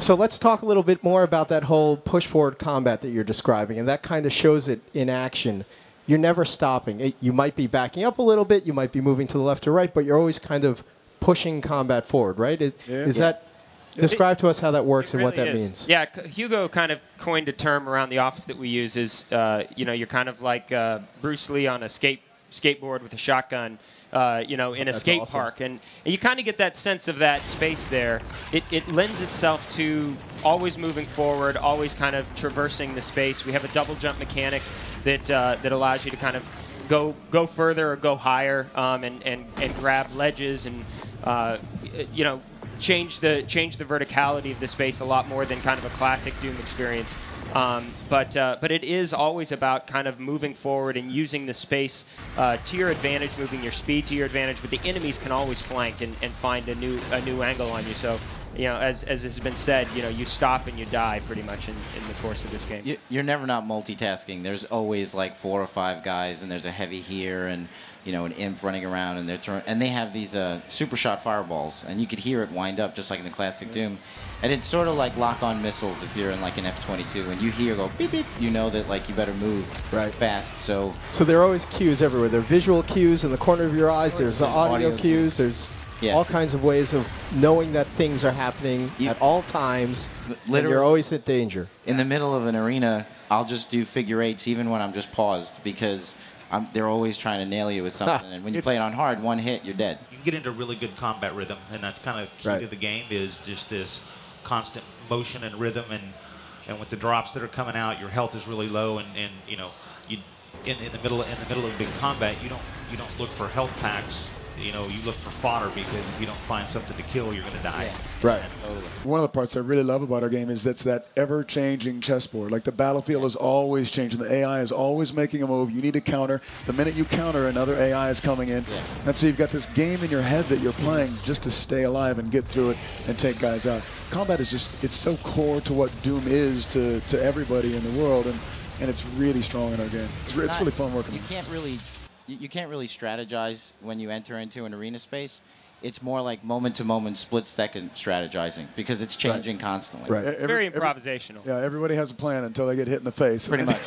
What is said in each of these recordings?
So let's talk a little bit more about that whole push-forward combat that you're describing, and that kind of shows it in action. You're never stopping. You might be backing up a little bit, you might be moving to the left or right, but you're always kind of pushing combat forward, right? Is that... Describe to us how that works and what that means. Yeah, Hugo kind of coined a term around the office that we use is, you're kind of like Bruce Lee on a skateboard with a shotgun, in a skate park. And you kind of get that sense of that space there. It lends itself to always moving forward, always kind of traversing the space. We have a double jump mechanic that allows you to kind of go further or go higher and grab ledges and, change the verticality of the space a lot more than kind of a classic Doom experience. But it is always about kind of moving forward and using the space to your advantage, moving your speed to your advantage. But the enemies can always flank and find a new angle on you. So, as has been said, you stop and you die pretty much in the course of this game. You're never not multitasking. There's always like 4 or 5 guys, and there's a heavy here, and an imp running around, and they have these super shot fireballs, and you could hear it wind up just like in the classic Doom. And it's sort of like lock-on missiles if you're in like an F-22, and you hear go beep beep, you know that like you better move fast. So there are always cues everywhere. There are visual cues in the corner of your eyes. There's audio cues. There's all kinds of ways of knowing that things are happening at all times. Literally, you're always in danger. In the middle of an arena, I'll just do figure eights even when I'm just paused because they're always trying to nail you with something. And when you play it on hard, one hit, you're dead. You can get into really good combat rhythm, and that's kind of key to the game is just this constant motion and rhythm. And with the drops that are coming out, your health is really low, and in the middle of big combat, you don't look for health packs. You look for fodder because if you don't find something to kill, you're going to die. Yeah. Right. One of the parts I really love about our game is that's that ever-changing chessboard. Like the battlefield is always changing. The AI is always making a move. You need to counter. The minute you counter, another AI is coming in. Yeah. And so you've got this game in your head that you're playing just to stay alive and get through it and take guys out. Combat is just, it's so core to what Doom is to everybody in the world, and it's really strong in our game. It's really fun working. You can't really strategize when you enter into an arena space. It's more like moment-to-moment, split-second strategizing because it's changing constantly. Right. It's very improvisational. Yeah, everybody has a plan until they get hit in the face. Pretty much.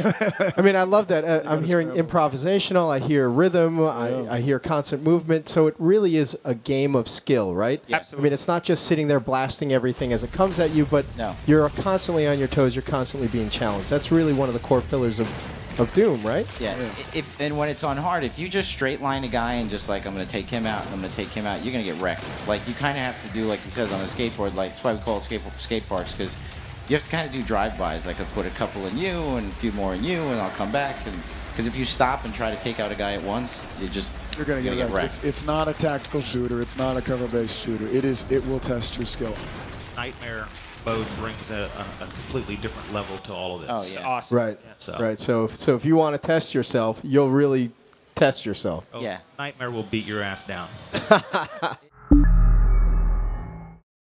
I mean, I love that. I'm hearing improvisational. I hear rhythm. I hear constant movement. So it really is a game of skill, right? Yeah. Absolutely. I mean, it's not just sitting there blasting everything as it comes at you, but you're constantly on your toes. You're constantly being challenged. That's really one of the core pillars of Doom, right? Yeah. And when it's on hard, if you just straight line a guy and just like, I'm going to take him out, and I'm going to take him out, you're going to get wrecked. Like, you kind of have to do, like he says, on a skateboard, like, that's why we call it skate parks, because you have to kind of do drive-bys. Like, I'll put a couple in you and a few more in you, and I'll come back. Because if you stop and try to take out a guy at once, you're going to get wrecked. It's not a tactical shooter. It's not a cover-based shooter. It will test your skill. Nightmare mode brings a completely different level to all of this. Oh, yeah. Awesome. Right. Yeah, Right. So if you want to test yourself, you'll really test yourself. Nightmare will beat your ass down.